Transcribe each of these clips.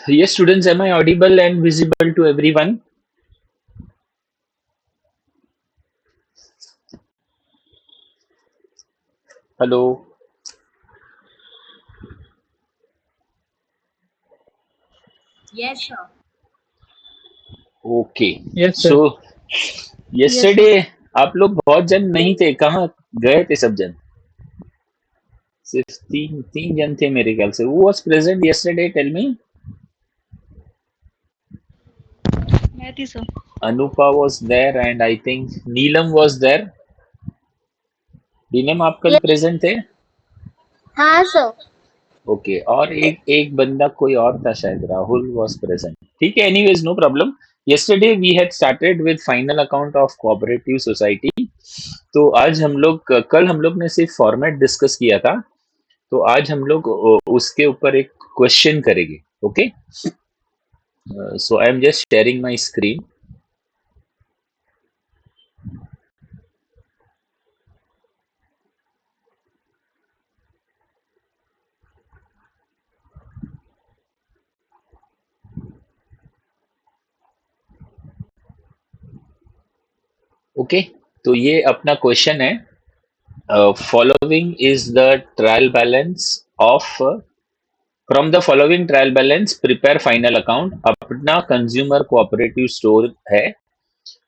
Yes, students, am I audible and visible to everyone? Hello. Yes, sure. Okay. Yes, sir. So Yes, sir. yesterday आप लोग बहुत जन नहीं थे, कहाँ गए थे सब जन? सिर्फ तीन तीन जन थे मेरे ख्याल से. Who was present yesterday? Tell me. मैं थी sir. Anupa was there and I think Neelam was there. नीलम आप कल Yes. प्रेजेंट थे? हाँ सर. ओके. और एक एक बंदा कोई और था शायद, राहुल वाज प्रेजेंट. ठीक है, anyways no problem. yesterday we had started with final account of cooperative society. तो आज हम लोग, कल हम लोग ने सिर्फ फॉर्मेट डिस्कस किया था, तो आज हम लोग उसके ऊपर एक क्वेश्चन करेंगे. Okay. So I am just sharing my screen. Okay. तो ये अपना क्वेश्चन है. Following is the trial balance of, from the following trial balance prepare final account. अपना कंज्यूमर कोऑपरेटिव स्टोर है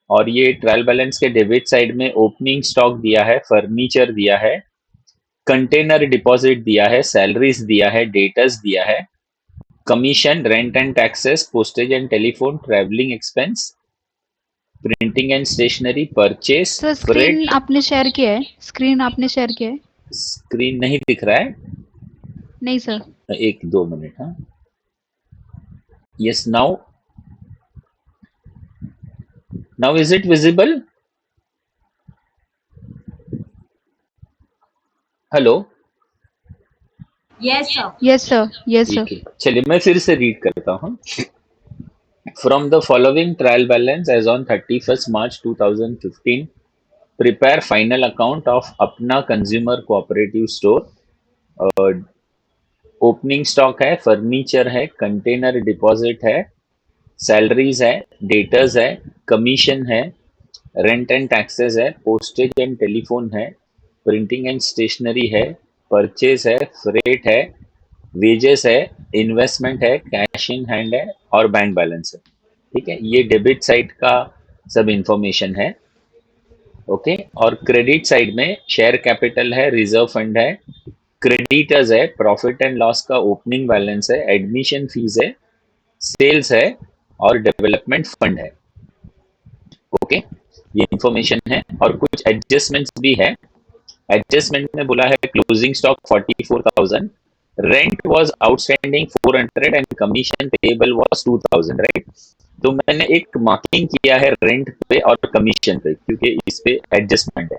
और ये ट्रायल बैलेंस के डेबिट साइड में ओपनिंग स्टॉक दिया है, फर्नीचर दिया है, कंटेनर डिपॉजिट दिया है, सैलरीज दिया है, डेटर्स दिया है, commission, rent and taxes, postage and telephone, travelling expense, printing and stationery, purchase, sir screen freight. आपने शेयर किया है? स्क्रीन आपने शेयर किया है? स्क्रीन नहीं दिख रहा है. नहीं सर। एक दो मिनट. हाँ. Yes, now is it visible? Hello. Yes, sir. Yes sir, yes sir. ठीक है, चलिए मैं फिर से रीड करता हूँ. From the following trial balance as on 31st March 2015, prepare final account of अपना consumer cooperative store. Opening stock है, फर्नीचर है, कंटेनर डिपॉजिट है, सैलरीज है, डेटर्स है, कमीशन है, रेंट एंड टैक्सेस है, पोस्टेज एंड टेलीफोन है, प्रिंटिंग एंड स्टेशनरी है, परचेज है, फ्रेट है, वेजेस है, इन्वेस्टमेंट है, कैश इन हैंड है और बैंक बैलेंस है. ठीक है, ये डेबिट साइड का सब इंफॉर्मेशन है. ओके. और क्रेडिट साइड में शेयर कैपिटल है, रिजर्व फंड है, क्रेडिटर्स है, प्रॉफिट एंड लॉस का ओपनिंग बैलेंस है, एडमिशन फीस है, सेल्स है और डेवलपमेंट फंड है. ओके. ये इंफॉर्मेशन है और कुछ एडजस्टमेंट्स भी है. एडजस्टमेंट में बोला है closing stock 44,000, rent was outstanding 400 and commission payable was 2,000. Right. तो मैंने एक मार्किंग किया है रेंट पे और कमीशन पे क्योंकि इस पे एडजस्टमेंट है.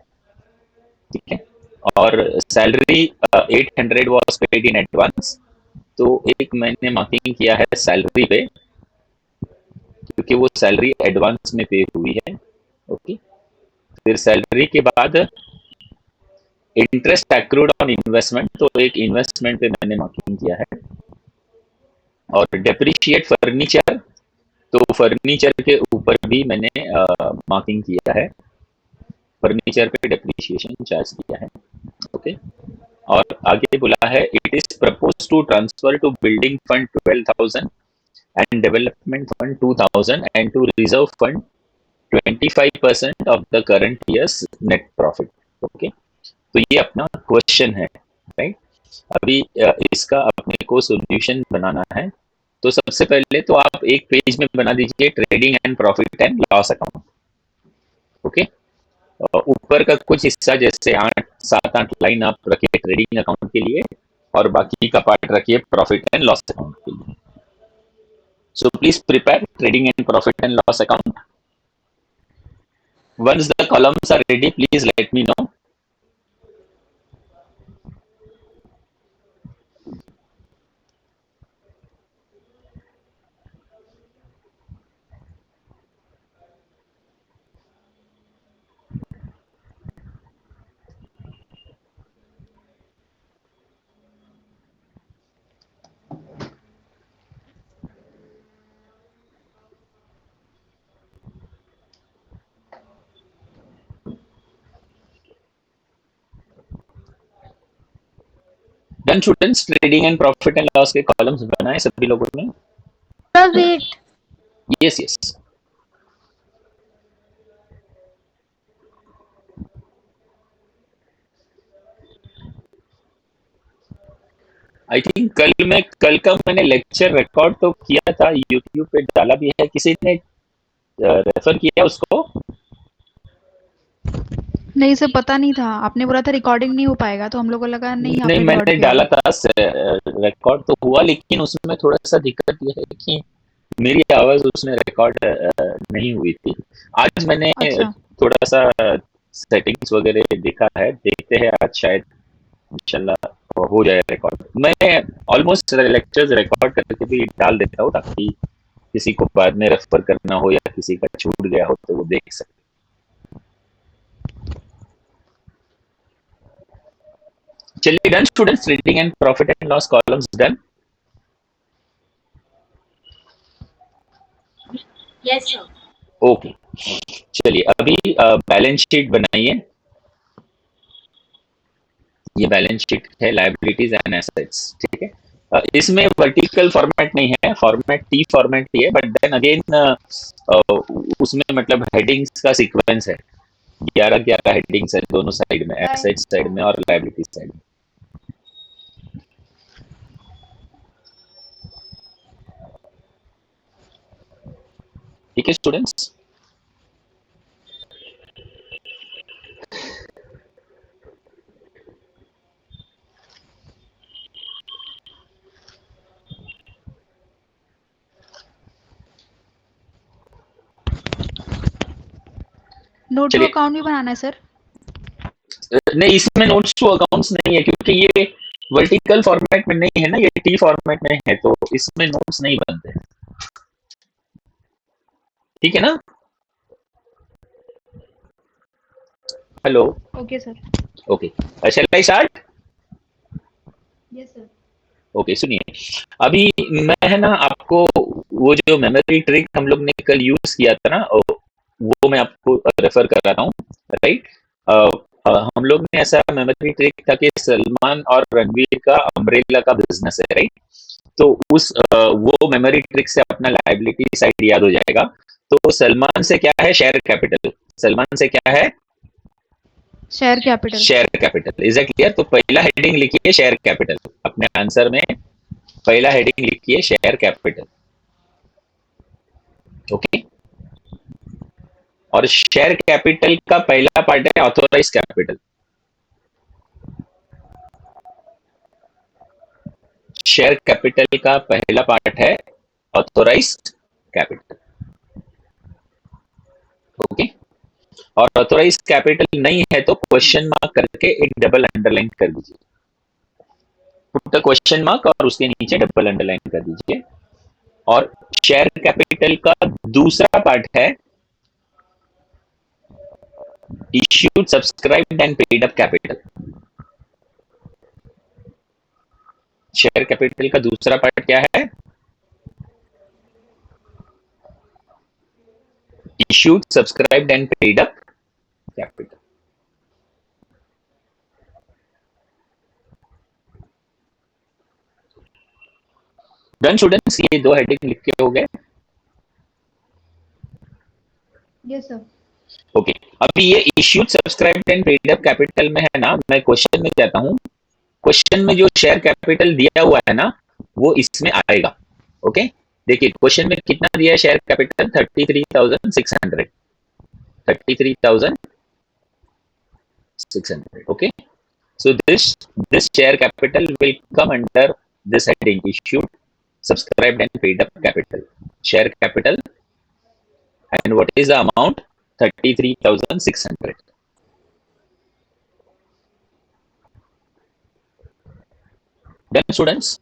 ठीक है. और salary 800 was paid in advance. तो एक मैंने मार्किंग किया है सैलरी पे क्योंकि वो सैलरी एडवांस में पे हुई है. ओके. फिर सैलरी के बाद इंटरेस्ट एक्रूड ऑन इन्वेस्टमेंट, तो एक इन्वेस्टमेंट पे मैंने मार्किंग किया है. और डेप्रिशिएट फर्नीचर, तो फर्नीचर के ऊपर भी मैंने मार्किंग किया है. फर्नीचर पे डेप्रिशिएशन चार्ज किया है. ओके. और आगे बोला है it is propose to transfer to building fund 12,000 and development fund 2,000 and to reserve fund 25% of the current year's net profit. Okay. तो ये अपना क्वेश्चन है. राइट. अभी इसका अपने को सॉल्यूशन बनाना है. तो सबसे पहले तो आप एक पेज में बना दीजिए trading and profit and loss account. Okay. ऊपर का कुछ हिस्सा जैसे 8 7 8 लाइन आप रखिए ट्रेडिंग अकाउंट के लिए और बाकी का पार्ट रखिए प्रॉफिट एंड लॉस अकाउंट के लिए. So please prepare trading and profit and loss account. Once the columns are ready, please let me know. Done students, trading and profit and loss के columns बनाए सभी लोगों ने? Sir, wait. Yes yes. I think कल का मैंने lecture record तो किया था, यूट्यूब पे डाला भी है, किसी ने रेफर किया उसको? नहीं सर, पता नहीं था, आपने बोला था रिकॉर्डिंग नहीं हो पाएगा, तो हम लोगों को लगा नहीं आपने रिकॉर्ड मैंने किया डाला होगा। था, रिकॉर्ड तो हुआ, लेकिन उसमें थोड़ा सा दिक्कत ये है कि मेरी आवाज उसमें रिकॉर्ड नहीं हुई थी। आज मैंने अच्छा। थोड़ा सा सेटिंग्स वगैरह देखा है, देखते हैं आज शायद इंशाल्लाह हो जाए रिकॉर्ड। मैं ऑलमोस्ट लेक्चर्स रिकॉर्ड करके भी डाल देता हूँ, ताकि किसी को बाद में रेफर करना हो या किसी का छूट गया हो तो वो देख सके। चलिए done students, trading and profit and loss columns done. Yes, sir. Okay, चलिए अभी बैलेंस शीट बनाइए। ये बैलेंस शीट है, लायबिलिटीज एंड एसेट्स, ठीक है। इसमें वर्टिकल फॉर्मेट नहीं है, फॉर्मेट टी फॉर्मेट ही है, बट देन अगेन उसमें मतलब हेडिंग्स का सीक्वेंस है, 11 हेडिंग्स है दोनों साइड में, एसेट्स साइड में और लायबिलिटी साइड में। ठीक है स्टूडेंट्स। नोट टू चलिए, अकाउंट भी बनाना है सर? नहीं इसमें नोट्स टू अकाउंट्स नहीं है, क्योंकि ये वर्टिकल फॉर्मेट में नहीं है ना, ये टी फॉर्मेट में है, तो इसमें नोट्स नहीं बनते। ठीक है ना? Hello. Okay sir. Okay, shall I start? Yes sir. Okay सुनिए, अभी मैं है ना आपको वो जो मेमोरी ट्रिक हम लोग ने कल यूज किया था ना, वो मैं आपको रेफर कर रहा हूँ, राइट। हम लोग ने ऐसा मेमोरी ट्रिक था कि सलमान और रणवीर का अम्ब्रेला का बिजनेस है, राइट। तो उस वो मेमोरी ट्रिक से अपना लायबिलिटी साइड याद हो जाएगा। तो सलमान से क्या है? Share capital. सलमान से क्या है? Share capital. Share capital. Is it clear? तो पहला हेडिंग लिखिए शेयर कैपिटल, अपने आंसर में पहला हेडिंग लिखिए शेयर कैपिटल। ओके, और शेयर कैपिटल का पहला पार्ट है ऑथोराइज कैपिटल। शेयर कैपिटल का पहला पार्ट है ऑथोराइज्ड कैपिटल। ओके, और ऑथोराइज कैपिटल नहीं है तो क्वेश्चन मार्क करके एक डबल अंडरलाइन कर दीजिए। पुट द क्वेश्चन मार्क और उसके नीचे डबल अंडरलाइन कर दीजिए। और शेयर कैपिटल का दूसरा पार्ट है issued, subscribed and paid up capital. Share capital का दूसरा पार्ट क्या है? Issued, subscribed and paid up capital. Done students, ये दो हेडिंग लिख के हो गए। Yes sir. ओके, अभी ये issued, subscribed and paid up capital में है ना, मैं क्वेश्चन में जाता हूं। क्वेश्चन में जो शेयर कैपिटल दिया हुआ है ना, वो इसमें आएगा। ओके, देखिए क्वेश्चन में कितना दिया है share capital? 33,600। 33,600। Okay, so this share capital will come under this heading, issued, subscribed and paid up capital. Share capital, and what is the amount? 33,600. Done students?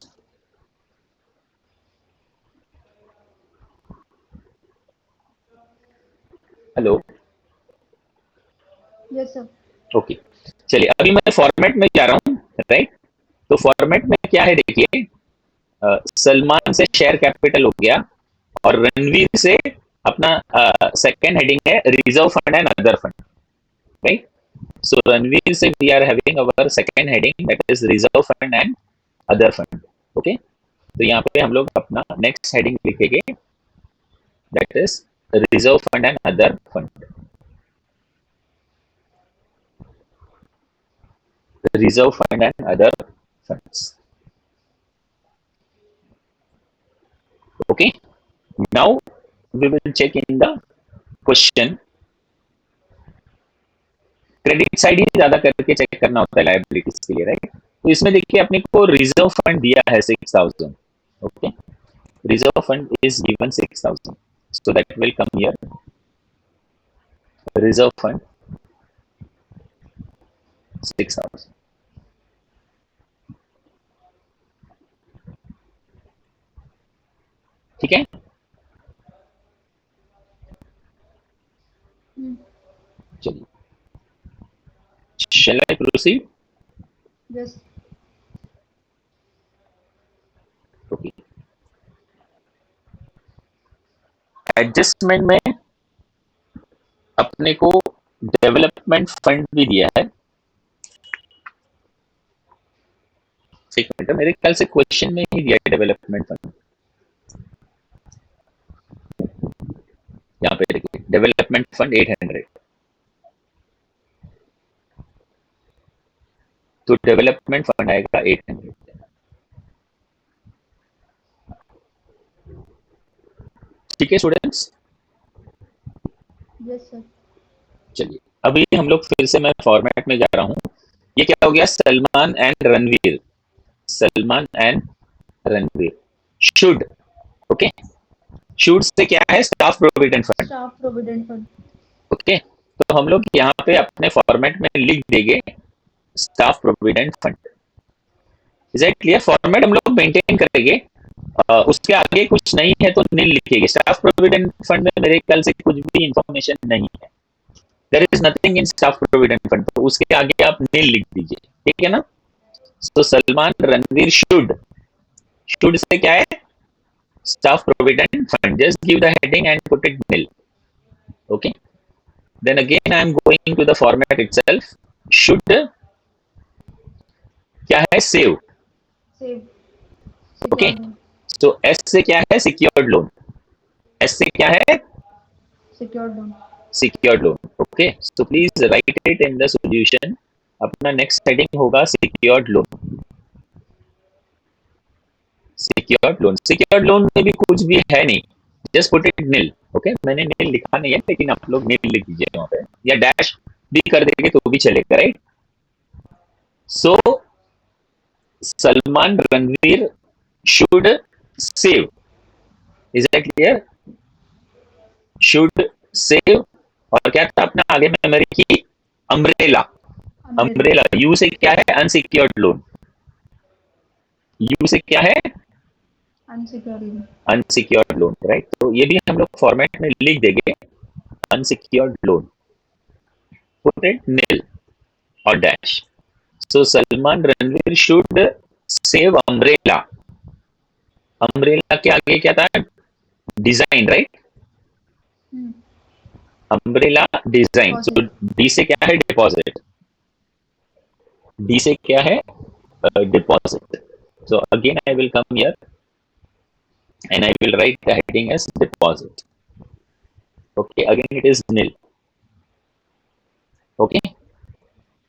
Hello. Yes sir. Okay, चलिए अभी मैं format में जा रहा हूँ, right. तो format में क्या है देखिए, सलमान से शेयर कैपिटल हो गया, और रणवीर से अपना सेकंड हेडिंग है reserve fund and other fund, right. So Ranveer say we are having our second heading, that is reserve fund and other fund. Okay, तो यहाँ पे हम लोग अपना नेक्स्ट हेडिंग लिखेंगे, that is reserve fund and other fund. Reserve fund and other funds. Okay, now we will check in the question. Credit side ही ज्यादा करके चेक करना होता है लायबिलिटीज के लिए, राइट. तो इसमें देखिए अपने को रिजर्व फंड दिया है 6,000. Okay, reserve fund is given 6,000, so that will come here. Reserve fund 6,000. ठीक है, चलिए. Shall I proceed? Yes. Okay. Adjustment में अपने को डेवलपमेंट फंड भी दिया है. एक मिनट, मेरे ख्याल से क्वेश्चन में ही दिया है डेवलपमेंट फंड. यहाँ पे देखिए डेवलपमेंट फंड 800. तो डेवलपमेंट फंड आएगा 800. ठीक है स्टूडेंट्स. Yes, sir. चलिए अभी हम लोग फिर से मैं फॉर्मेट में जा रहा हूँ. ये क्या हो गया, Salman and Ranveer. Salman and Ranveer should. Okay, should से क्या है, staff provident fund. Staff Provident Fund. Okay, तो हम लोग यहाँ पे अपने फॉर्मेट में लिख देंगे staff provident fund. Is it clear? Format हम लोग मेंटेन करेंगे. उसके आगे कुछ नहीं है तो नील लिखेंगे. स्टाफ प्रोविडेंट फंड में मेरे ख्याल से कुछ भी इंफॉर्मेशन नहीं है. There is nothing in staff provident fund, तो उसके आगे आप नील लिख दीजिए. ठीक है ना. तो सलमान रणवीर शुड. शुड से क्या है, staff provident fund. Just give the heading and put it nil. Okay, then again I am going to the format itself. Should क्या है, save. Save. Okay, Secured loan. so S से क्या है, secured loan. S से क्या है, Secured loan. secured loan. Okay, so please write it in the solution. अपना next heading होगा secured loan. secured loan. secured loan में भी कुछ भी है नहीं. Just put it nil. Okay, मैंने नील लिखा नहीं है लेकिन आप लोग नील लिख दीजिए वहां पे, या डैश भी कर देंगे तो भी चलेगा, right. So Salman Ranveer should save. Is that clear? Should save. और क्या था अपना आगे मेमोरी की, अम्ब्रेला. अम्ब्रेला यू से क्या है, अनसिक्योर्ड लोन. यू से क्या है, Unsecured loan. Unsecured loan, right. तो ये भी हम लोग फॉर्मेट में लिख देंगे, अनसिक्योर्ड लोन. पुट इट नील और dash. So Salman Ranveer should save umbrella. Umbrella के आगे क्या था, डिजाइन, राइट. umbrella design. तो डी से क्या है, डिपॉजिट. डी से क्या है, deposit. So again I will come here and I will write the heading as deposit. Okay, again it is nil. Okay,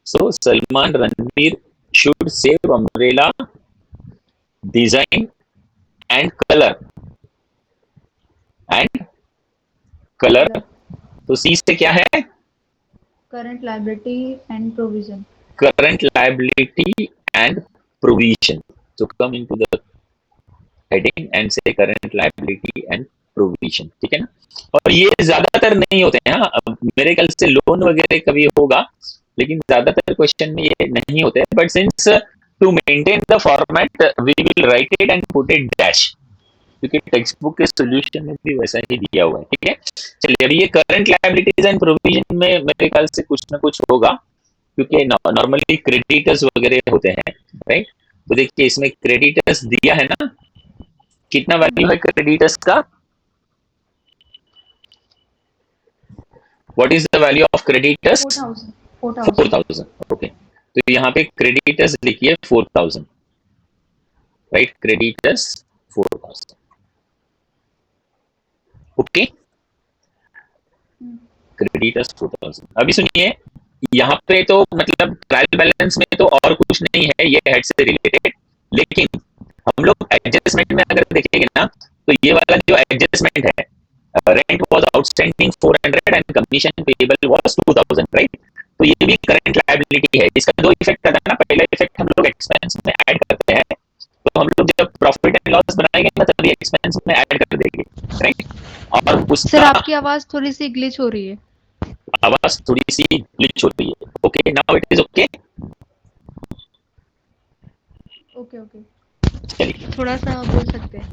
so Salman Ranveer should save umbrella design and color. and color. तो सी से क्या है, Current liability and provision. current liability and provision. So come into the heading and say current liability and provision. ठीक है ना. और ये ज्यादातर नहीं होते हैं. हाँ, मेरे ख्याल से लोन वगैरह कभी होगा लेकिन ज्यादातर क्वेश्चन में ये नहीं होते. But since to maintain the format we will write it and put it dash, क्योंकि टेक्स्ट बुक के सोल्यूशन में भी वैसा ही दिया हुआ है. ठीक है, चलिए अभी ये करंट लायबिलिटीज एंड प्रोविजन में मेरे ख्याल से कुछ ना कुछ होगा, क्योंकि नॉर्मली क्रेडिटर्स वगैरह होते हैं, राइट. तो देखिए इसमें क्रेडिटर्स दिया है ना, कितना वैल्यू है क्रेडिटर्स का, what is the value of creditors, 4,000. 4,000. Okay, तो यहाँ पे क्रेडिटर्स लिखिए 4,000. Right, creditors 4,000. Okay, creditors 4,000. अभी सुनिए, यहाँ पे तो मतलब ट्रायल बैलेंस में तो और कुछ नहीं है, ये हेड से रिलेटेड. लेकिन हम लोग एडजस्टमेंट में अगर देखेंगे ना, तो ये वाला जो एडजस्टमेंट है, rent was outstanding 400 and commission payable was 2,000, right. तो ये भी करंट लायबिलिटी है. इसका दो इफेक्ट आता है ना. पहला इफेक्ट हम लोग एक्सपेंस में ऐड करते हैं, तो हम लोग जब प्रॉफिट एंड लॉस बनाएंगे ना, तब ये एक्सपेंस में ऐड कर देंगे, राइट. और सर उसका आपकी आवाज थोड़ी सी ग्लिच हो रही है. आवाज थोड़ी सी ग्लिच हो रही है. Okay, now it is okay. Okay okay, चलिए, थोड़ा सा बोल सकते हैं.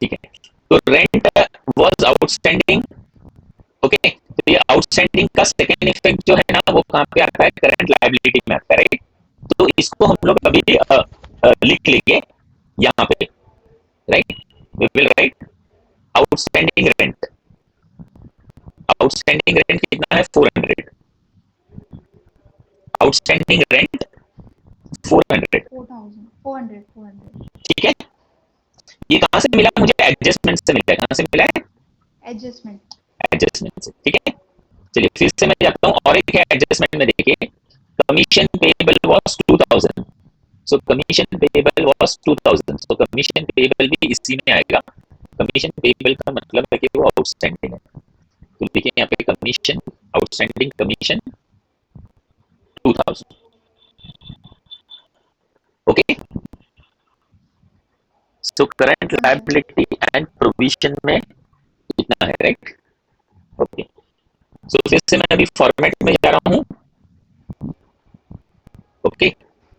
ठीक है. तो रेंट वाज आउटस्टैंडिंग. ओके, तो ये आउटस्टैंडिंग का सेकेंड इफेक्ट जो है ना, वो कहाँ पे आता है? करंट लायबिलिटी में आता है, राइट. तो इसको हम लोग अभी लिख लेंगे यहाँ पे, right. We will write outstanding rent. Outstanding rent कितना है? 400. Outstanding rent 400. 4,400. ठीक है. ये कहाँ से मिला मुझे? एडजस्टमेंट से मिला. कहाँ से मिला है? एडजस्टमेंट. एडजस्टमेंट से. ठीक है. चलिए फिर से मैं जाता हूँ, और एक है एडजस्टमेंट में. देखिए, commission payable was 2,000. So commission payable was 2,000. So commission payable भी इसी में आएगा. कमीशन पेएबल का मतलब है कि वो आउटस्टैंडिंग है. तो देखिए यहाँ पे commission, outstanding commission 2,000. Okay. So current हाँ सर. लायबिलिटी एंड प्रोविजन में इतना है, राइट. ओके. सो फिर से मैं अभी फॉर्मेट में जा रहा हूँ. Okay.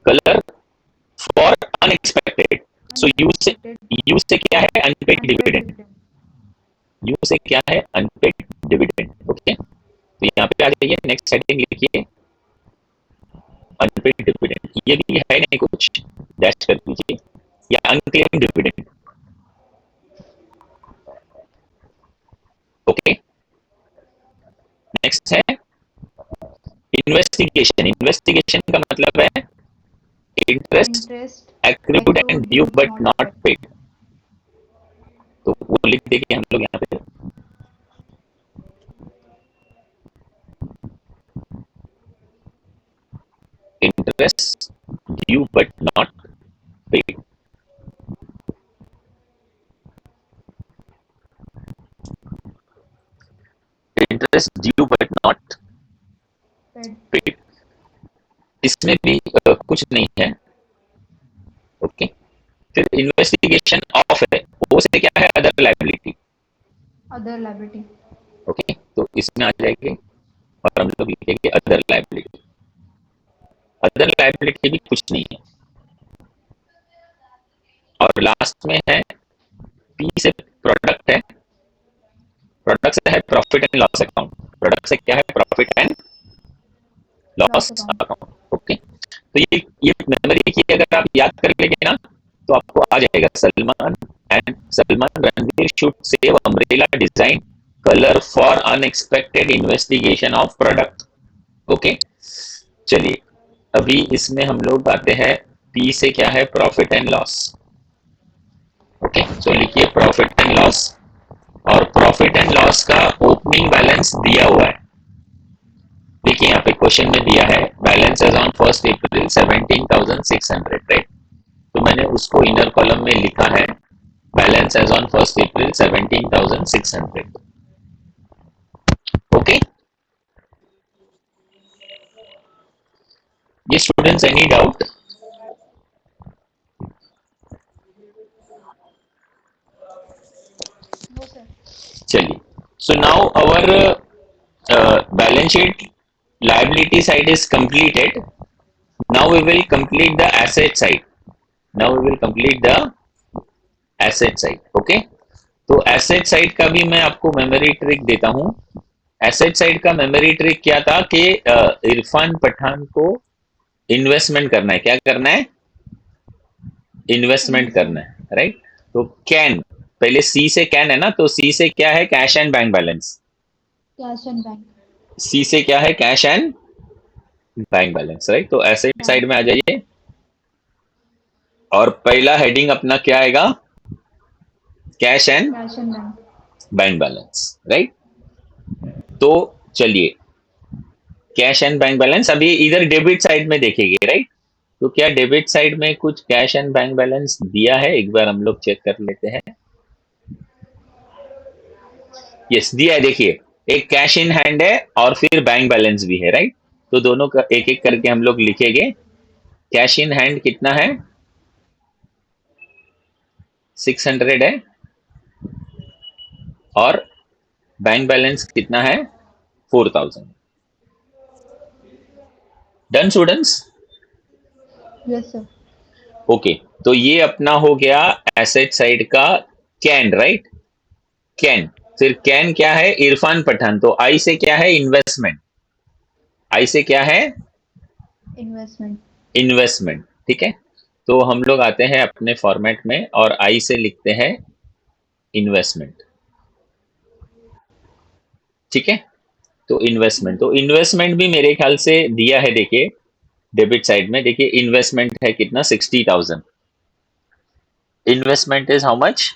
Colour for unexpected. So unexpected. U से क्या है? Unpaid unpaid dividend. Dividend. U से क्या है? Unpaid dividend. ओके. तो यहाँ पे आ जाइए, नेक्स्ट हेडिंग लिखिए अनपेड डिविडेंड. ये भी है नहीं कुछ, डैश कर दीजिए, या अनक्लेम्ड डिविडेंड. ओके. नेक्स्ट है इन्वेस्टिगेशन. इन्वेस्टिगेशन का मतलब है interest interest accrued and accrued due but but not not paid. paid. तो वो लिख देंगे हम लोग यहाँ पे. Interest due but not paid. Interest due but not Paid. Paid. इसमें भी कुछ नहीं है. ओके. फिर इन्वेस्टिगेशन ऑफ है, वो से क्या है? Other liability. Other liability. Okay. तो इसमें आ जाएंगे और हम लोग लिखेंगे अदर लायबिलिटी. अदर लायबिलिटी भी कुछ नहीं है. और लास्ट में है पी से प्रोडक्ट है. प्रोडक्ट से है profit and loss account. Product से क्या है? Profit and Loss loss account. Account. Okay. तो ये मेमोरी की अगर आप याद कर लेंगे ना, तो आपको आ जाएगा. Salman Ranveer should save umbrella design colour for unexpected investigation of product. Okay. चलिए, अभी इसमें हम लोग आते हैं. पी से क्या है? Profit and loss. ओके. सो लिखिए प्रॉफिट एंड लॉस. और प्रॉफिट एंड लॉस का ओपनिंग बैलेंस दिया हुआ है. देखिए यहाँ पे क्वेश्चन में दिया है balance as on 1 April 17,600, right. तो मैंने उसको इनर कॉलम में लिखा है balance as on 1 April 17,600. Okay. ये students any doubt? No sir. चलिए. So now our balance sheet liability side is completed. Now we will complete the asset side. Now we will complete the asset side. Okay. तो asset side का भी मैं आपको memory trick देता हूं. Asset side का memory trick क्या था कि इरफान पठान को इन्वेस्टमेंट करना है. क्या करना है? इन्वेस्टमेंट करना Investment. है, राइट. तो कैन, पहले सी से कैन है ना, तो सी से क्या है? Cash and bank balance. Cash and bank. सी से क्या है? Cash and bank balance, right. तो एसेट Bank. साइड में आ जाइए. और पहला हेडिंग अपना क्या आएगा? Cash and cash and bank. Bank balance, right? तो चलिए, कैश एंड बैंक बैलेंस अभी इधर डेबिट साइड में देखेंगे, राइट? तो क्या डेबिट साइड में कुछ कैश एंड बैंक बैलेंस दिया है? एक बार हम लोग चेक कर लेते हैं। यस, दिया है। देखिए, एक कैश इन हैंड है और फिर बैंक बैलेंस भी है, राइट? तो दोनों का एक एक करके हम लोग लिखेंगे। कैश इन हैंड कितना है? 600 है। और बैंक बैलेंस कितना है? 4000। Done students? Yes sir. Okay, तो ये अपना हो गया एसेट साइड का कैन, राइट? कैन। फिर कैन क्या है? इरफान पठान। तो आई से क्या है? इन्वेस्टमेंट। आई से क्या है? इन्वेस्टमेंट। इन्वेस्टमेंट, ठीक है? तो हम लोग आते हैं अपने फॉर्मेट में और आई से लिखते हैं इन्वेस्टमेंट, ठीक है? तो इन्वेस्टमेंट भी मेरे ख्याल से दिया है। देखिए, डेबिट साइड में देखिए, इन्वेस्टमेंट है कितना? 60,000। Investment is how much?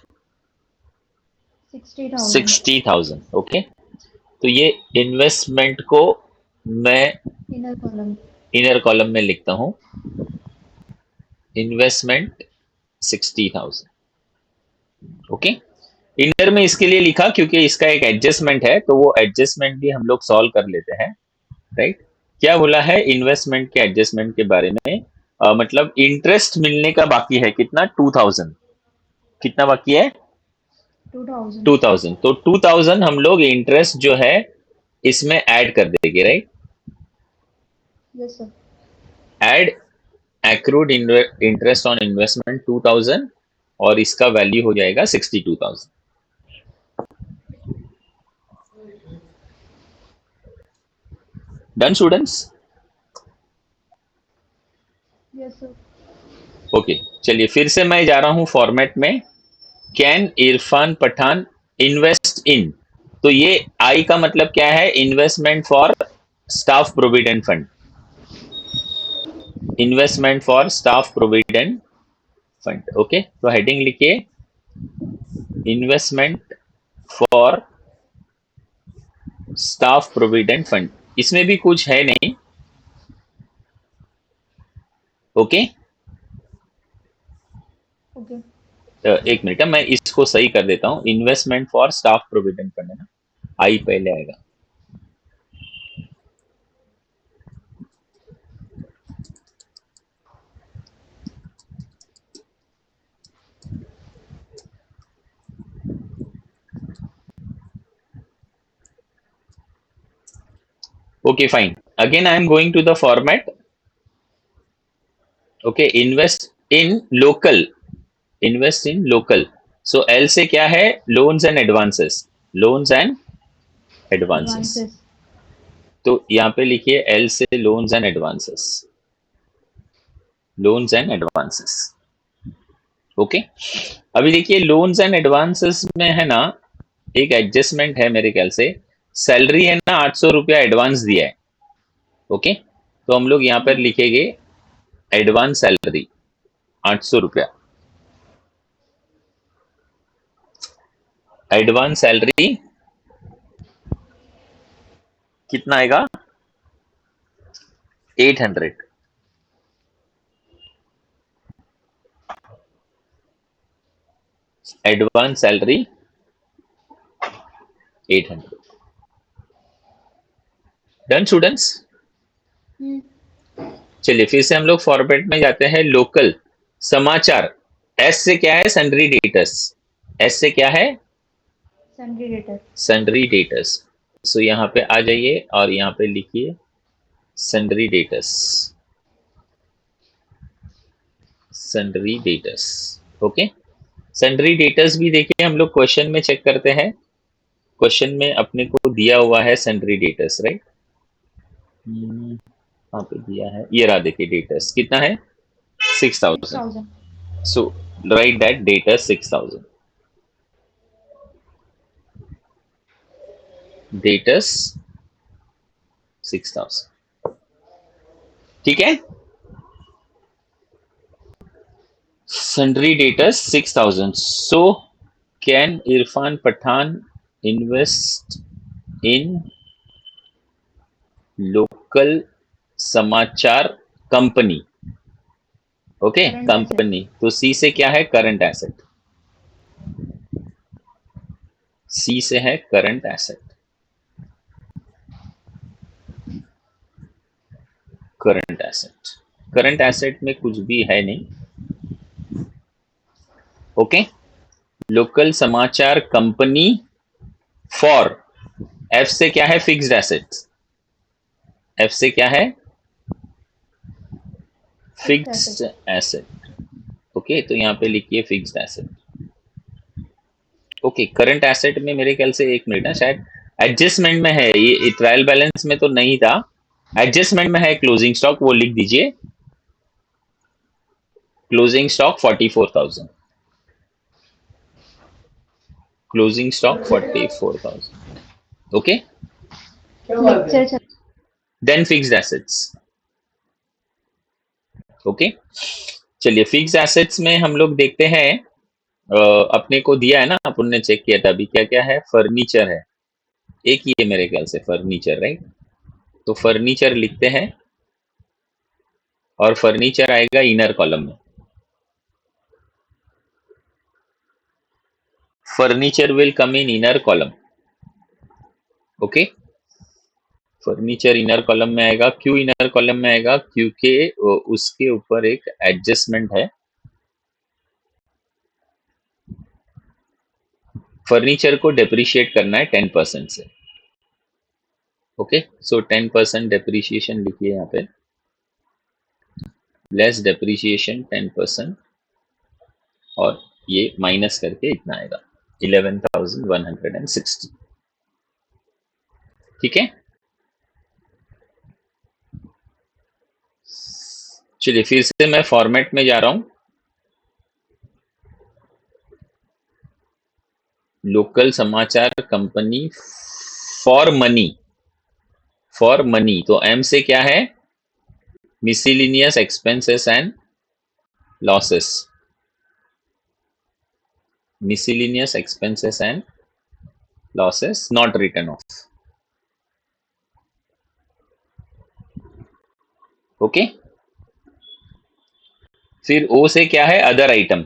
60,000। 60,000। Okay, तो ये इन्वेस्टमेंट को मैं इनर कॉलम। इनर कॉलम में लिखता हूं। इन्वेस्टमेंट 60,000। ओके, इनर में इसके लिए लिखा क्योंकि इसका एक एडजस्टमेंट है, तो वो एडजस्टमेंट भी हम लोग सॉल्व कर लेते हैं, राइट? क्या बोला है इन्वेस्टमेंट के एडजस्टमेंट के बारे में? मतलब इंटरेस्ट मिलने का बाकी है कितना? 2000। कितना बाकी है? 2000। 2000। तो 2000 हम लोग इंटरेस्ट जो है इसमें ऐड कर देंगे, right? Yes sir. Add accrued interest on investment 2000 और इसका वैल्यू हो जाएगा 62,000। Done students? Yes sir. Okay, चलिए फिर से मैं जा रहा हूं फॉर्मेट में। Can Irfan Pathan invest in? तो ये आई का मतलब क्या है? Investment for staff provident fund. Investment for staff provident fund. Okay, तो हेडिंग लिखिए investment for staff provident fund. इसमें भी कुछ है नहीं। Okay, okay. एक मिनट है, मैं इसको सही कर देता हूं। Investment for staff provident fund है ना, आई पहले आएगा। Okay, fine. Again, I am going to the format. Okay, invest in local. Invest in local. So L से क्या है? Loans and advances. Loans and advances. Advances. तो यहाँ पे लिखिए L से loans and advances. Loans and advances. Okay, अभी देखिए लोन्स एंड एडवांसेस में है ना, एक एडजस्टमेंट है मेरे ख्याल से। सैलरी है ना, 800 रुपया एडवांस दिया है। ओके, तो हम लोग यहाँ पर लिखेंगे एडवांस सैलरी 800 रुपया। एडवांस सैलरी कितना आएगा? 800। Advance salary 800। Done students? चलिए फिर से हम लोग फॉर्मेट में जाते हैं। लोकल समाचार। एस से क्या है? Sundry debtors. एस से क्या है? Sundry debtor. Sundry debtors. So यहाँ पे आ जाइए और यहाँ पे लिखिए sundry debtors. Sundry debtors. Okay, sundry debtors भी देखिए हम लोग क्वेश्चन में चेक करते हैं। क्वेश्चन में अपने को दिया हुआ है सन्ड्री डेटर्स, राइट? कहाँ पे दिया है? ये रहा, देखिए डेटर्स कितना है? 6000। 6000। So write that data 6000. Datus 6000। ठीक है, sundry debtors 6,000. So can Irfan Pathan invest in local समाचार कंपनी? ओके, Current कंपनी तो सी से क्या है? Current asset. सी से है current asset. Current asset, current asset में कुछ भी है नहीं। ओके, लोकल समाचार कंपनी फॉर, एफ से क्या है? Fixed assets. एफ से क्या है? Fixed asset. ओके, तो यहाँ पे लिखिए fixed asset. Okay, current asset में मेरे ख्याल से, एक मिनट ना, शायद एडजस्टमेंट में है ये, ट्रायल बैलेंस में तो नहीं था, एडजस्टमेंट में है। क्लोजिंग स्टॉक वो लिख दीजिए, closing stock 44,000। Closing stock 44,000। Okay, lecture चल देन फिक्स्ड एसेट्स। ओके, चलिए फिक्स्ड एसेट्स में हम लोग देखते हैं, अपने को दिया है ना, अपन ने चेक किया था अभी, क्या क्या है? फर्नीचर है एक ही है मेरे ख्याल से, फर्नीचर, राइट? तो फर्नीचर लिखते हैं, और फर्नीचर आएगा इनर कॉलम में। Furniture will come in inner column. Okay, furniture inner column में आएगा। क्यों इनर कॉलम में आएगा? क्योंकि उसके ऊपर एक एडजस्टमेंट है। फर्नीचर को डेप्रिशिएट करना है 10% से। ओके, सो 10% डेप्रिशिएशन लिखिए यहाँ पे, लेस डेप्रिशिएशन 10%, और ये माइनस करके इतना आएगा 11,160। ठीक है, चलिए फिर से मैं फॉर्मेट में जा रहा हूं। लोकल समाचार company for money, for money, तो एम से क्या है? Miscellaneous expenses and losses. miscellaneous expenses and losses not written off. Okay, फिर ओ से क्या है? Other item.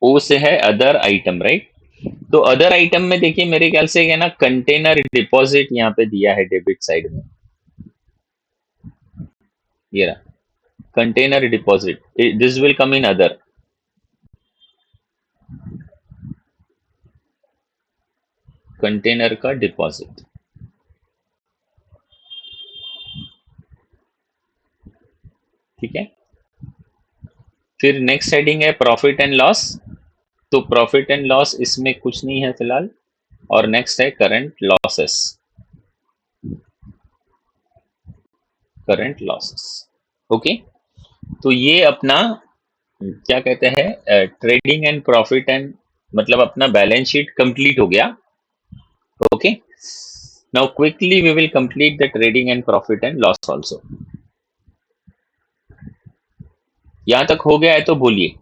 ओ से है अदर आइटम, राइट? तो अदर आइटम में देखिए मेरे ख्याल से क्या ना, कंटेनर डिपॉजिट यहाँ पे दिया है डेबिट साइड में, ये रहा container deposit, this will come in other. Container का डिपॉजिट, ठीक है। फिर नेक्स्ट हेडिंग है प्रॉफिट एंड लॉस, तो प्रॉफिट एंड लॉस इसमें कुछ नहीं है फिलहाल। और नेक्स्ट है current losses, current losses. Okay, तो ये अपना क्या कहते हैं, ट्रेडिंग एंड प्रॉफिट एंड, मतलब अपना बैलेंस शीट कंप्लीट हो गया। Okay, now quickly we will complete the trading and profit and loss also. यहां तक हो गया है तो बोलिए।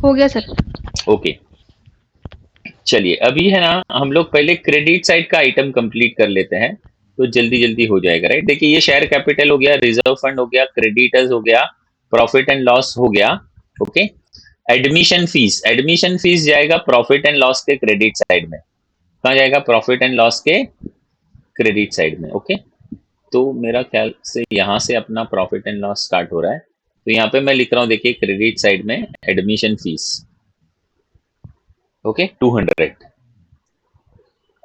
हो गया सर। ओके, चलिए अभी है ना, हम लोग पहले क्रेडिट साइड का आइटम कंप्लीट कर लेते हैं, तो जल्दी जल्दी हो जाएगा, राइट? देखिए ये शेयर कैपिटल हो गया, रिजर्व फंड हो गया, क्रेडिटर्स हो गया, प्रॉफिट एंड लॉस हो गया। Okay, admission fees, admission fees जाएगा प्रॉफिट एंड लॉस के क्रेडिट साइड में। कहाँ जाएगा? प्रॉफिट एंड लॉस के क्रेडिट साइड में। ओके, तो मेरा ख्याल से यहाँ से अपना प्रॉफिट एंड लॉस स्टार्ट हो रहा है, तो यहाँ पे मैं लिख रहा हूँ, देखिए क्रेडिट साइड में admission fees. Okay, 200,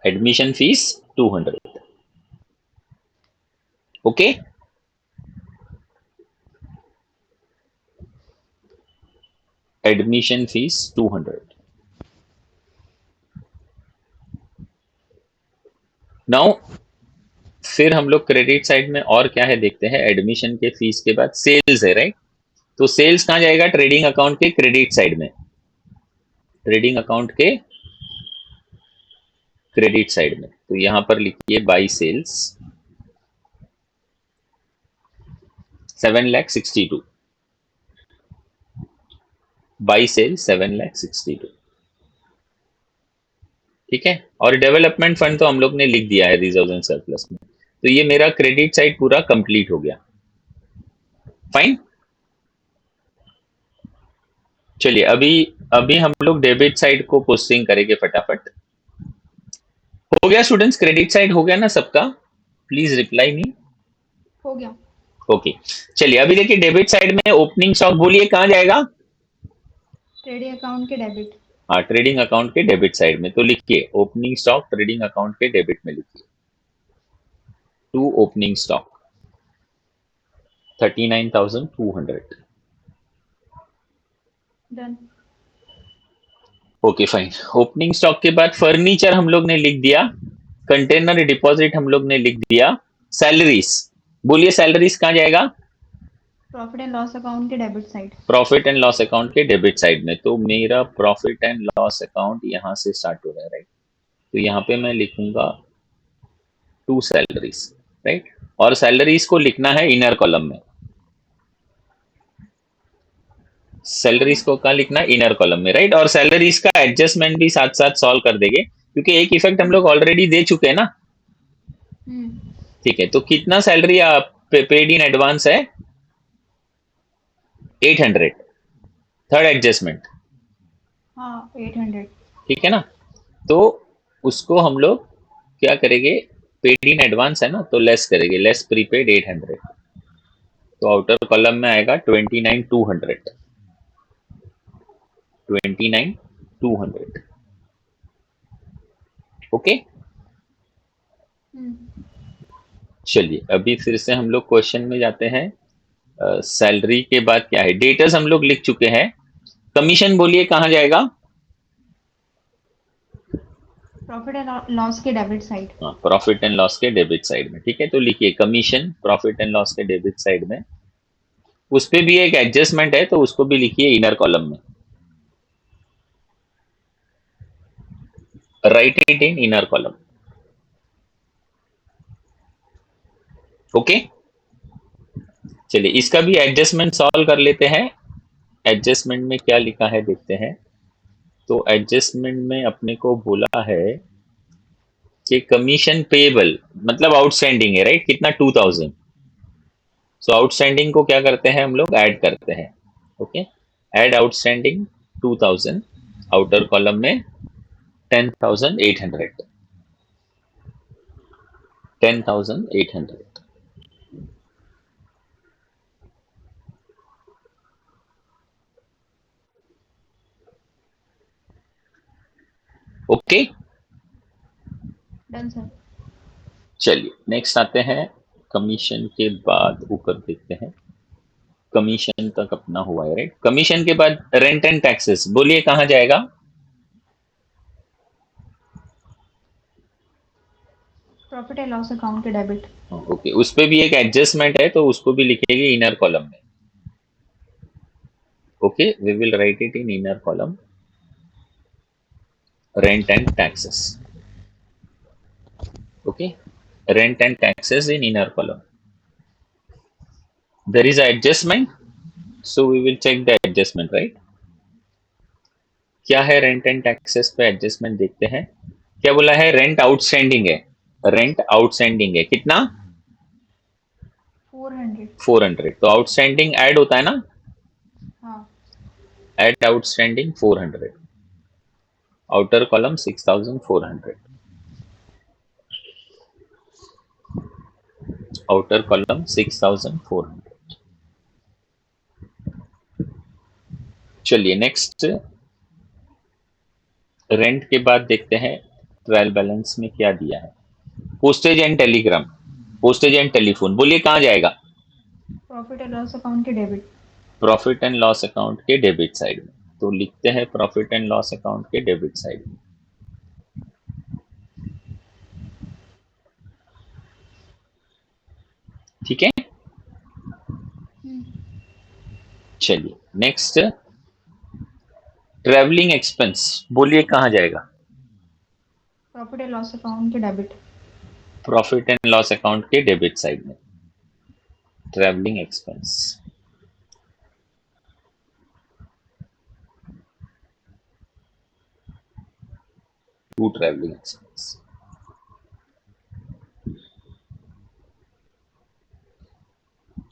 admission fees 200। Okay, admission fees 200। Now फिर हम लोग क्रेडिट साइड में और क्या है देखते हैं। एडमिशन के फीस के बाद सेल्स है, राइट? तो सेल्स कहाँ जाएगा? ट्रेडिंग अकाउंट के क्रेडिट साइड में, ट्रेडिंग अकाउंट के क्रेडिट साइड में, तो यहां पर लिखिए बाई सेल्स 7,62,000, बाई सेल 7,62,000, ठीक है। और डेवलपमेंट फंड तो हम लोग ने लिख दिया है रिजर्व एंड सरप्लस में, तो ये मेरा क्रेडिट साइड पूरा कंप्लीट हो गया। फाइन। चलिए अभी अभी हम लोग डेबिट साइड को पोस्टिंग करेंगे फटाफट। हो गया स्टूडेंट्स, क्रेडिट साइड हो गया ना सबका? Please reply me. हो गया। ओके चलिए अभी देखिए डेबिट साइड में ओपनिंग स्टॉक बोलिए कहाँ जाएगा? ट्रेडिंग अकाउंट के डेबिट। हाँ ट्रेडिंग अकाउंट के डेबिट साइड में, तो लिखिए ओपनिंग स्टॉक ट्रेडिंग अकाउंट के डेबिट में लिखिए to opening stock 39,200। Done. Okay fine. Opening stock के बाद फर्नीचर हम लोग ने लिख दिया, कंटेनर डिपॉजिट हम लोग ने लिख दिया, सैलरीज बोलिए सैलरीज कहाँ जाएगा? प्रॉफिट एंड लॉस अकाउंट के debit side. Profit and loss account के डेबिट साइड में, तो मेरा प्रॉफिट एंड लॉस अकाउंट यहां से स्टार्ट हो रहा है राइट, तो यहाँ पे मैं लिखूंगा टू सैलरीज राइट, और सैलरीज को लिखना है इनर कॉलम में। सैलरीज को कहाँ लिखना है? इनर कॉलम में राइट, और सैलरीज का एडजस्टमेंट भी साथ साथ सॉल्व कर देंगे क्योंकि एक इफेक्ट हम लोग ऑलरेडी दे चुके हैं ना। ठीक है, तो कितना सैलरी पेड इन एडवांस है? 800। थर्ड एडजस्टमेंट, हाँ 800। ठीक है ना, तो उसको हम लोग क्या करेंगे? पेड इन एडवांस है ना, तो लेस करेंगे, लेस प्रीपेड 800, तो आउटर कॉलम में आएगा 29,200, 29,200। ओके चलिए अभी फिर से हम लोग क्वेश्चन में जाते हैं। सैलरी के बाद क्या है? डेटर्स हम लोग लिख चुके हैं, कमीशन बोलिए कहाँ जाएगा? प्रॉफिट एंड लॉस के debit side. Profit and loss के डेबिट साइड में, ठीक है, तो लिखिए कमीशन प्रॉफिट एंड लॉस के डेबिट साइड में, उस पे भी एक एडजस्टमेंट है तो उसको भी लिखिए इनर कॉलम में, right it in inner column. Okay चलिए इसका भी एडजस्टमेंट सॉल्व कर लेते हैं। एडजस्टमेंट में क्या लिखा है देखते हैं, तो एडजस्टमेंट में अपने को बोला है कि कमीशन पेएबल मतलब आउटस्टैंडिंग है राइट, कितना? 2,000। सो आउटस्टैंडिंग को क्या करते हैं हम लोग? ऐड करते हैं। Okay add outstanding 2,000, outer column में 10,800, 10,800। Okay done sir. चलिए नेक्स्ट आते हैं, कमीशन के बाद ऊपर देखते हैं, कमीशन तक अपना हुआ है राइट, कमीशन के बाद रेंट एंड टैक्सेस बोलिए कहाँ जाएगा? प्रॉफिट एंड लॉस अकाउंट के डेबिट। ओके उस पे भी एक एडजस्टमेंट है तो उसको भी लिखेंगे इनर कॉलम में। Okay we will write it in inner column, rent and taxes. Okay rent and taxes in inner column, there is a adjustment, so we will check the adjustment right। क्या है rent and taxes पे adjustment देखते हैं। क्या बोला है? Rent outstanding है, rent outstanding है कितना? 400। 400, तो आउटस्टैंडिंग ऐड होता है ना, हाँ add outstanding 400, outer column 6,400, outer column 6,400। चलिए नेक्स्ट रेंट के बाद देखते हैं ट्रायल बैलेंस में क्या दिया है। Postage and Telegram, postage and telephone बोलिए कहाँ जाएगा? प्रॉफिट एंड लॉस अकाउंट के debit. Profit and loss account के डेबिट साइड में, तो लिखते हैं प्रॉफिट एंड लॉस अकाउंट के डेबिट साइड में। ठीक है चलिए नेक्स्ट ट्रैवलिंग एक्सपेंस बोलिए कहाँ जाएगा? प्रॉफिट एंड लॉस अकाउंट के debit. Profit and loss account के डेबिट साइड में travelling expense. To travelling expense.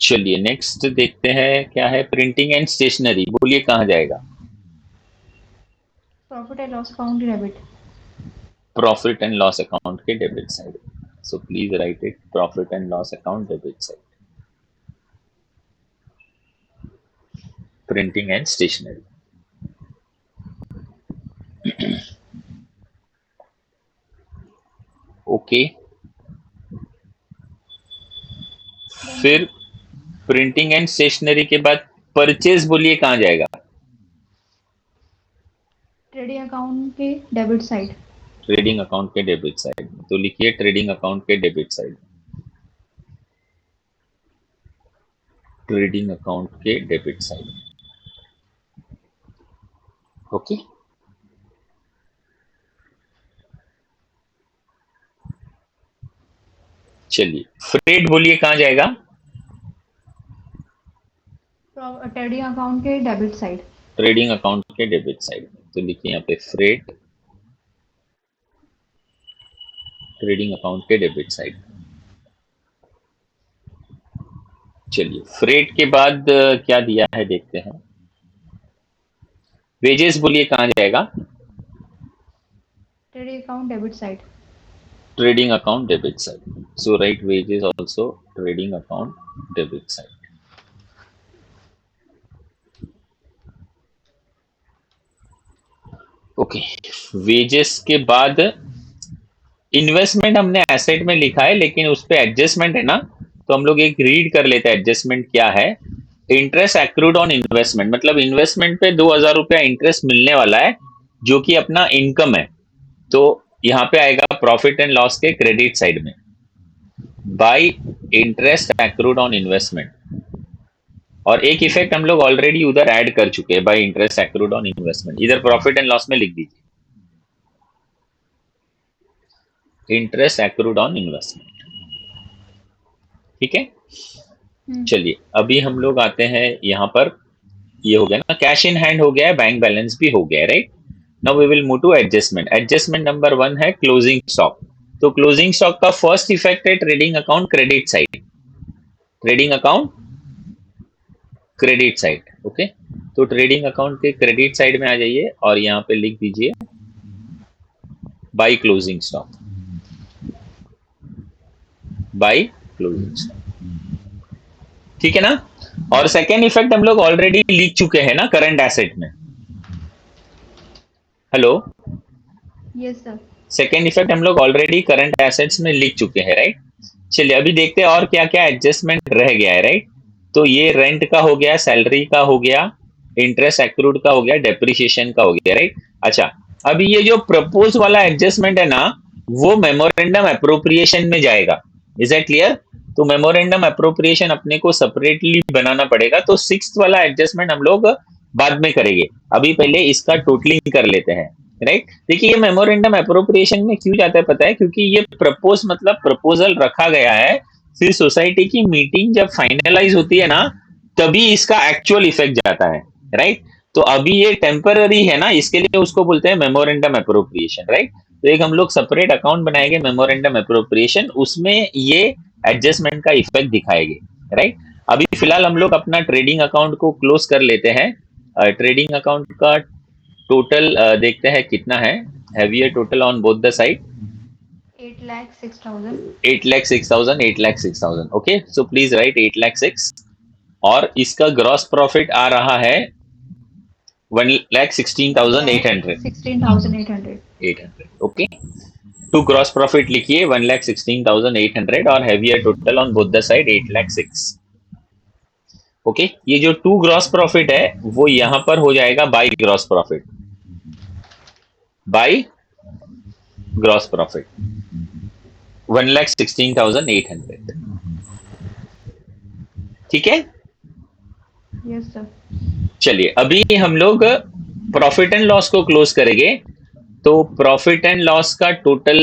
चलिए नेक्स्ट देखते हैं क्या है। प्रिंटिंग एंड स्टेशनरी, बोलिए कहाँ जाएगा। प्रॉफिट एंड लॉस अकाउंट के debit. Profit and loss account के debit side. So please write it, profit and loss account debit side, printing and stationery. Okay, फिर प्रिंटिंग एंड स्टेशनरी के बाद purchase, बोलिए कहाँ जाएगा। ट्रेडिंग अकाउंट के debit side. Trading account के debit side में, तो लिखिए ट्रेडिंग अकाउंट के डेबिट साइड। ट्रेडिंग अकाउंट के डेबिट साइड। ओके, चलिए फ्रेट, बोलिए कहाँ जाएगा। ट्रेडिंग अकाउंट के डेबिट साइड। ट्रेडिंग अकाउंट के डेबिट साइड में, तो लिखिए यहाँ पे फ्रेट, ट्रेडिंग अकाउंट के डेबिट साइड। चलिए फ्रेट के बाद क्या दिया है देखते हैं। वेजेस, बोलिए कहाँ जाएगा। Trading account debit side. Trading account debit side, so write wages also trading account debit side. Okay, wages के बाद इन्वेस्टमेंट हमने एसेट में लिखा है, लेकिन उस पे एडजस्टमेंट है ना, तो हम लोग एक रीड कर लेते हैं एडजस्टमेंट क्या है। इंटरेस्ट एक्रूड ऑन इन्वेस्टमेंट, मतलब इन्वेस्टमेंट पे 2,000 रुपया इंटरेस्ट मिलने वाला है, जो कि अपना इनकम है। तो यहाँ पे आएगा प्रॉफिट एंड लॉस के क्रेडिट साइड में, bye interest accrued on investment. और एक इफेक्ट हम लोग ऑलरेडी उधर ऐड कर चुके हैं, bye interest accrued on investment, इधर प्रॉफिट एंड लॉस में लिख दीजिए इंटरेस्ट एक्रूड ऑन इन्वेस्टमेंट। ठीक है, चलिए अभी हम लोग आते हैं यहाँ पर। ये हो गया ना, कैश इन हैंड हो गया है, बैंक बैलेंस भी हो गया है, right. Now we will move to adjustment. Adjustment number 1 है क्लोजिंग स्टॉक। तो क्लोजिंग स्टॉक का फर्स्ट इफेक्ट है trading account credit side, trading account credit side. Okay, तो ट्रेडिंग अकाउंट के क्रेडिट साइड में आ जाइए और यहाँ पे लिख दीजिए by closing stock, by closing stock. ठीक है ना। और सेकेंड इफेक्ट हम लोग ऑलरेडी लिख चुके हैं ना करंट एसेट में। Hello, yes sir. Second effect हम लोग ऑलरेडी करंट एसेट्स में लिख चुके हैं, राइट। चलिए अभी देखते हैं और क्या क्या एडजस्टमेंट रह गया है, राइट। तो ये रेंट का हो गया, सैलरी का हो गया, इंटरेस्ट एक्रूड का हो गया, डेप्रिसिएशन का हो गया, राइट। अच्छा, अभी ये जो प्रपोज वाला एडजस्टमेंट है ना, वो मेमोरेंडम अप्रोप्रिएशन में जाएगा। Is that clear. तो मेमोरेंडम अप्रोप्रिएशन अपने को सेपरेटली बनाना पड़ेगा, तो सिक्स्थ वाला एडजस्टमेंट हम लोग बाद में करेंगे। अभी पहले इसका टोटलिंग कर लेते हैं, राइट। देखिए ये मेमोरेंडम अप्रोप्रिएशन में क्यों जाता है पता है, क्योंकि ये प्रपोज मतलब प्रपोजल रखा गया है, फिर सोसाइटी की मीटिंग जब फाइनलाइज होती है ना, तभी इसका एक्चुअल इफेक्ट जाता है, राइट। तो अभी ये टेम्पररी है ना, इसके लिए उसको बोलते हैं मेमोरेंडम अप्रोप्रिएशन, राइट। तो एक हम लोग सेपरेट अकाउंट बनाएंगे मेमोरेंडम अप्रोप्रिएशन, उसमें ये एडजस्टमेंट का इफेक्ट दिखाएंगे, राइट। अभी फिलहाल हम लोग अपना ट्रेडिंग अकाउंट को क्लोज कर लेते हैं। ट्रेडिंग अकाउंट का टोटल देखते हैं कितना है। Heavier total on both the side 8,06,000। 8,06,000, 8,06,000। Okay, so please right 8,06,000। और इसका ग्रॉस प्रॉफिट आ रहा है 1,16,800। 16,800। 800, ओके। टू ग्रॉस प्रॉफिट लिखिए 1,16,800 और heavier total on both the side 8,06,000। Okay, ये जो टू ग्रॉस प्रॉफिट है वो यहां पर हो जाएगा by gross profit, by gross profit 1,16,800। ठीक है, यस सर। चलिए अभी हम लोग प्रॉफिट एंड लॉस को क्लोज करेंगे। तो प्रॉफिट एंड लॉस का टोटल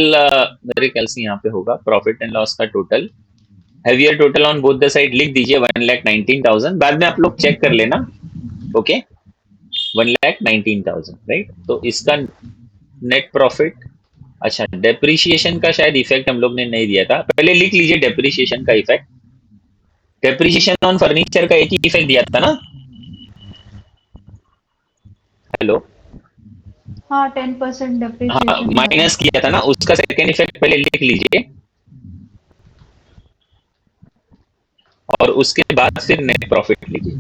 मेरे ख्याल से यहाँ पे होगा प्रॉफिट एंड लॉस का total heavier total on both the side लिख दीजिए 1,19,000 बाद में आप लोग चेक कर लेना ओके 1,19,000 राइट तो इसका नेट प्रॉफिट अच्छा डेप्रिसिएशन का शायद इफेक्ट हम लोग ने नहीं दिया था पहले लिख लीजिए डेप्रिसिएशन का इफेक्ट डेप्रिसिएशन ऑन फर्नीचर का एक ही इफेक्ट दिया था ना हेलो हाँ 10% हाँ डेप्रिसिएशन माइनस किया था ना उसका सेकेंड इफेक्ट पहले लिख लीजिए और उसके बाद फिर नेट प्रॉफिट लीजिए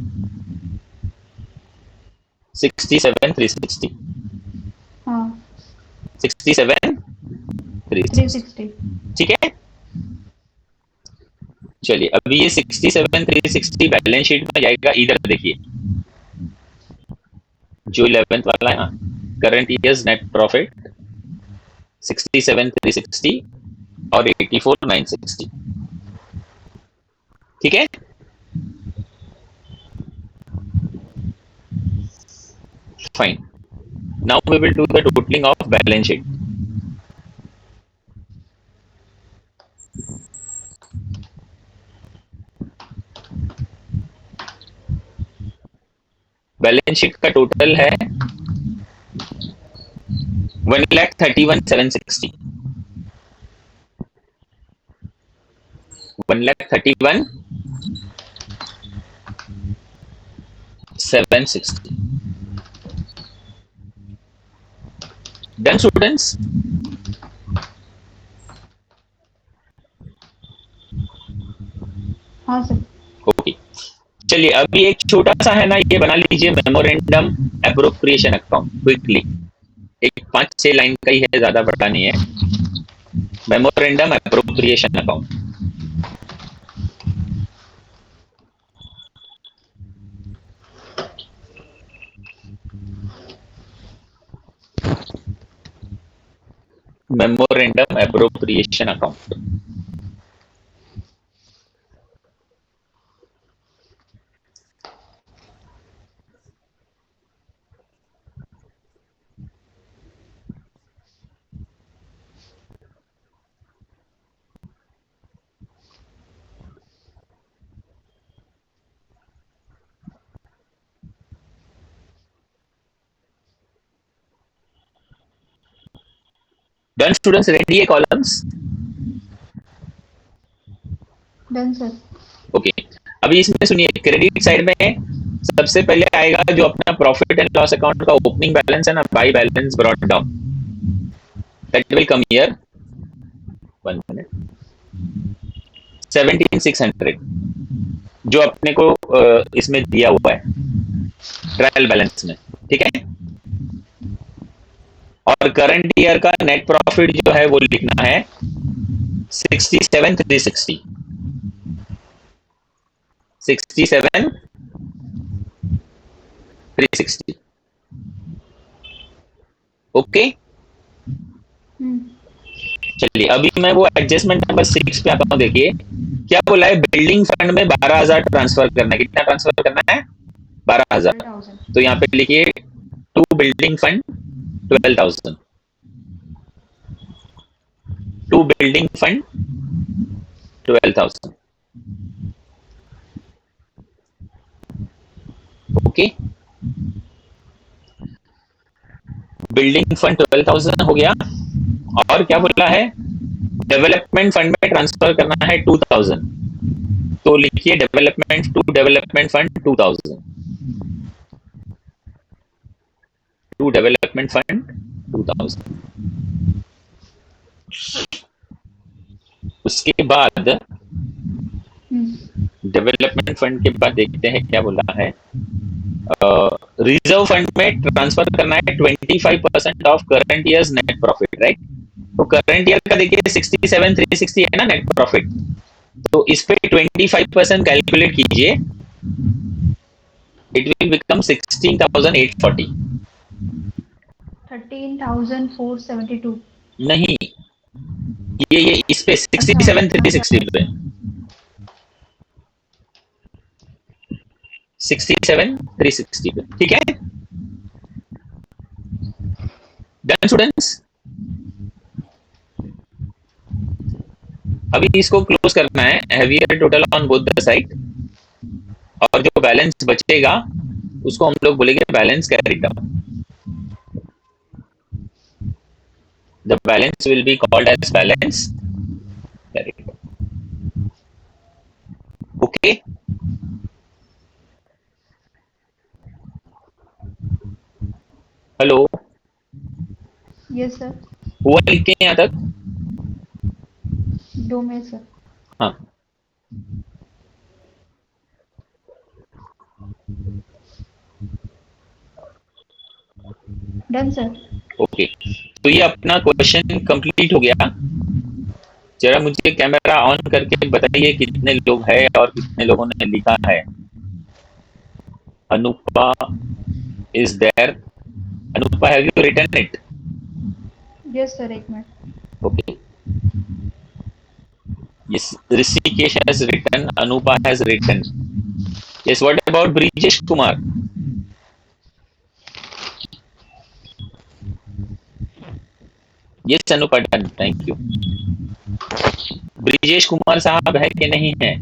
67,360 हाँ 67,360 360 ठीक है चलिए अभी ये 67,360 बैलेंस शीट में जाएगा इधर देखिए जो 11th वाला है ना करंट ईयर्स नेट प्रॉफिट 67,360 और 84,960 ठीक है fine now we will do the totalling of balance sheet balance sheet का टोटल है 1,31,760 1,31,760 डन स्टूडेंट्स हाँ सर ओके चलिए अभी एक छोटा सा है ना ये बना लीजिए मेमोरेंडम एप्रोप्रिएशन अकाउंट क्विकली एक 5-6 लाइन का ही है ज्यादा बड़ा नहीं है memorandum appropriation account memorandum appropriation account done students ready है कॉलम्स डन सर ओके अभी इसमें सुनिए क्रेडिट साइड में सबसे पहले आएगा जो अपना प्रॉफिट एंड लॉस अकाउंट का ओपनिंग बैलेंस है ना by balance brought down that will come here 1 minute 17,600 जो अपने को इसमें दिया हुआ है ट्रायल बैलेंस में ठीक है और करंट ईयर का नेट प्रॉफिट जो है वो लिखना है 67,360 67,360 ओके चलिए अभी मैं वो एडजस्टमेंट नंबर 6 पे आता हूं देखिए क्या बोला है बिल्डिंग फंड में 12,000 ट्रांसफर करना है कितना ट्रांसफर करना है 12,000 तो यहाँ पे लिखिए to building fund 12,000 to building fund 12,000 okay building fund 12,000 हो गया और क्या बोला है डेवलपमेंट फंड में ट्रांसफर करना है 2,000 तो लिखिए development fund 2,000 to development fund 2,000 उसके बाद डेवलपमेंट फंड के बाद देखते हैं क्या बोला है रिजर्व फंड में ट्रांसफर करना है 25% of current years net profit right तो करंट ईयर का देखिए 67,360 है ना नेट प्रॉफिट तो इस पे 25% कैलकुलेट कीजिए इट विल बिकम 16,840 13,472 नहीं ये इस पे 67,360 पे 67,360 पे ठीक है डन स्टूडेंट्स? अभी इसको क्लोज करना है, heavier total on both the side, और जो बैलेंस बचेगा उसको हम लोग बोलेंगे balance carry down. The balance will be called as balance carry down. Okay. Hello, yes sir. हुआ लिखते हैं यहाँ तक? दो में सर. हाँ, डन सर. ओके. तो ये अपना क्वेश्चन कंप्लीट हो गया. जरा मुझे कैमरा ऑन करके बताइए कितने लोग हैं और कितने लोगों ने लिखा है. Anupa is there. Anupa, have you written it? Yes sir, एक मिनट. Okay. Yes, Rishikesh has written. Anupa has written. Yes, what about Brijesh Kumar? Yes, Anupa done. Thank you. Brijesh Kumar साहब है कि नहीं है?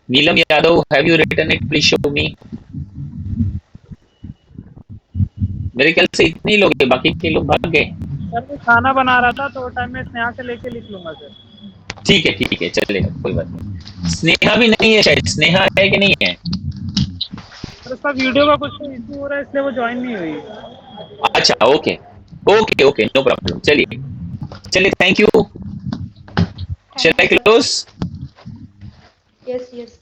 Neelam Yadav, have you written it? Please show me. मेरे ख्याल से इतने ही लोग हैं, बाकी के लोग भाग गए. सर मैं खाना बना रहा था तो टाइम में स्नेहा से लेके लिख लूंगा सर. ठीक है, चलेगा, कोई बात नहीं. स्नेहा भी नहीं है शायद. स्नेहा है कि नहीं है? सर उसका वीडियो का कुछ इशू हो रहा है इसलिए वो ज्वाइन नहीं हुई. अच्छा, ओके, नो प्रॉब्लम. चलिए, thank you. Shall I close? Yes yes.